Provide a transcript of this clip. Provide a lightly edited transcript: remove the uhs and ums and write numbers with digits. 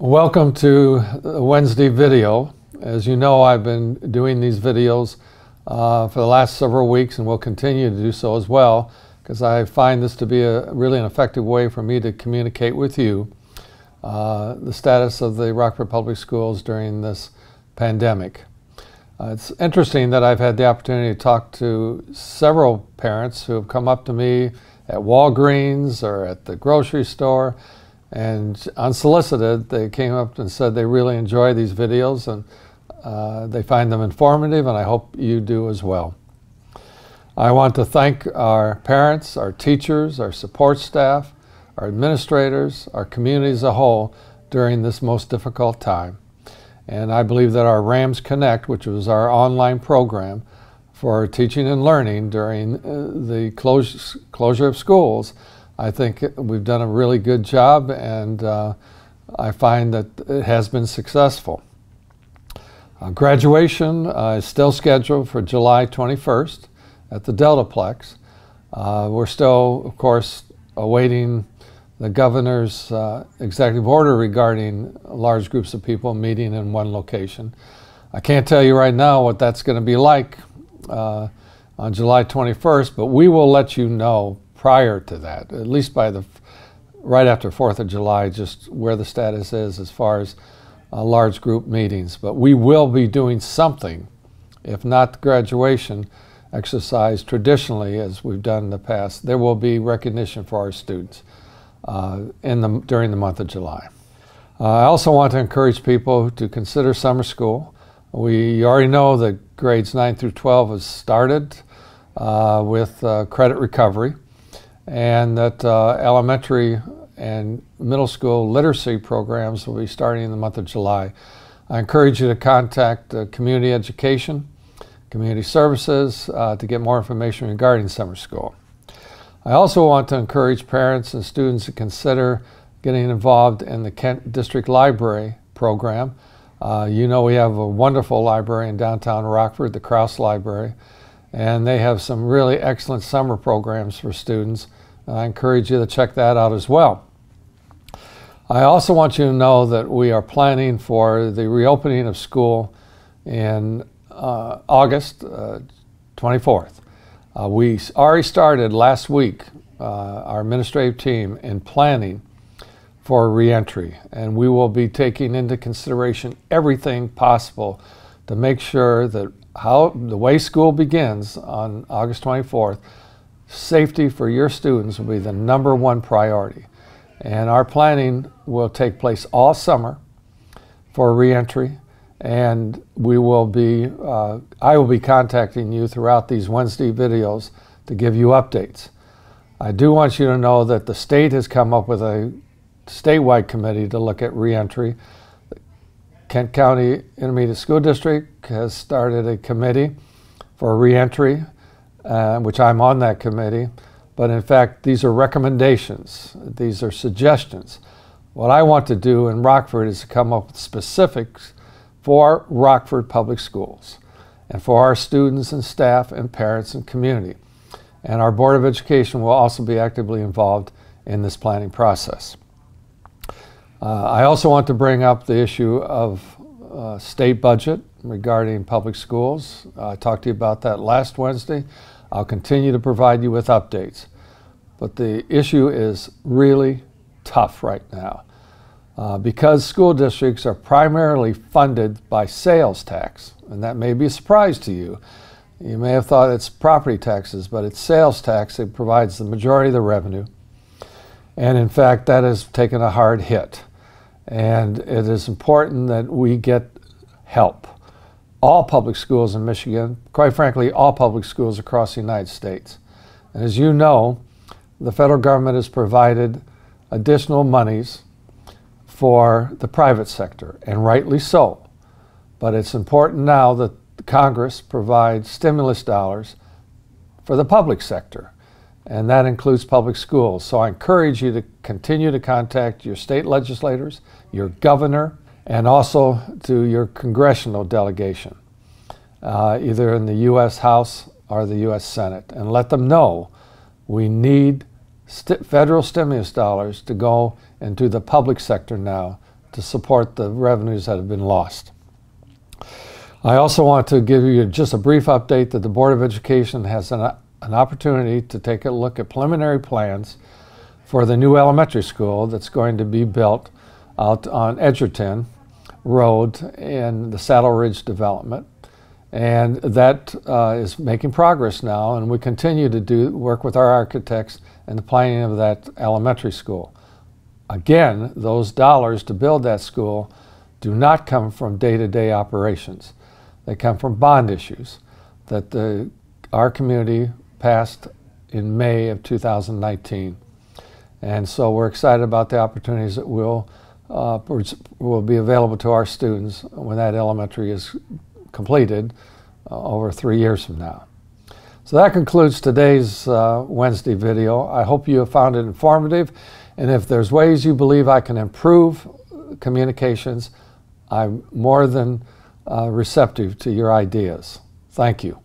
Welcome to the Wednesday video. As you know, I've been doing these videos for the last several weeks and will continue to do so as well, because I find this to be really an effective way for me to communicate with you the status of the Rockford Public Schools during this pandemic. It's interesting that I've had the opportunity to talk to several parents who have come up to me at Walgreens or at the grocery store, and unsolicited, they came up and said they really enjoy these videos and they find them informative, and I hope you do as well. I want to thank our parents, our teachers, our support staff, our administrators, our community as a whole during this most difficult time. And I believe that our Rams Connect, which was our online program for teaching and learning during the closure of schools, I think we've done a really good job, and I find that it has been successful. Graduation is still scheduled for July 21st at the Deltaplex. We're still, of course, awaiting the governor's executive order regarding large groups of people meeting in one location. I can't tell you right now what that's going to be like on July 21st, but we will let you know prior to that, at least by right after 4th of July, just where the status is as far as large group meetings. But we will be doing something, if not graduation exercise traditionally as we've done in the past. There will be recognition for our students during the month of July. I also want to encourage people to consider summer school. We already know that grades 9 through 12 has started with credit recovery, and that elementary and middle school literacy programs will be starting in the month of July. I encourage you to contact community education, community services to get more information regarding summer school. I also want to encourage parents and students to consider getting involved in the Kent District Library program. You know, we have a wonderful library in downtown Rockford, the Krause Library, and they have some really excellent summer programs for students. I encourage you to check that out as well. I also want you to know that we are planning for the reopening of school in August 24th. We already started last week, our administrative team, in planning for reentry, and we will be taking into consideration everything possible to make sure that the way school begins on August 24th, safety for your students will be the #1 priority. And our planning will take place all summer for reentry, and I will be contacting you throughout these Wednesday videos to give you updates. I do want you to know that the state has come up with a statewide committee to look at reentry. Kent County Intermediate School District has started a committee for reentry, which I'm on that committee. But in fact, these are recommendations. These are suggestions. What I want to do in Rockford is to come up with specifics for Rockford Public Schools and for our students and staff and parents and community. And our Board of Education will also be actively involved in this planning process. I also want to bring up the issue of state budget regarding public schools. I talked to you about that last Wednesday. I'll continue to provide you with updates. But the issue is really tough right now because school districts are primarily funded by sales tax, and that may be a surprise to you. You may have thought it's property taxes, but it's sales tax. It provides the majority of the revenue. And in fact, that has taken a hard hit. And it is important that we get help. All public schools in Michigan, quite frankly, all public schools across the United States. And as you know, the federal government has provided additional monies for the private sector, and rightly so. But it's important now that Congress provides stimulus dollars for the public sector, and that includes public schools. So I encourage you to continue to contact your state legislators, your governor, and also to your congressional delegation, either in the U.S. House or the U.S. Senate, and let them know we need federal stimulus dollars to go into the public sector now to support the revenues that have been lost. I also want to give you just a brief update that the Board of Education has an opportunity to take a look at preliminary plans for the new elementary school that's going to be built out on Edgerton Road in the Saddle Ridge development. And that is making progress now, and we continue to work with our architects in the planning of that elementary school. Again, those dollars to build that school do not come from day-to-day operations. They come from bond issues that our community passed in May of 2019. And so we're excited about the opportunities that will be available to our students when that elementary is completed over 3 years from now. So that concludes today's Wednesday video. I hope you have found it informative, and if there's ways you believe I can improve communications, I'm more than receptive to your ideas. Thank you.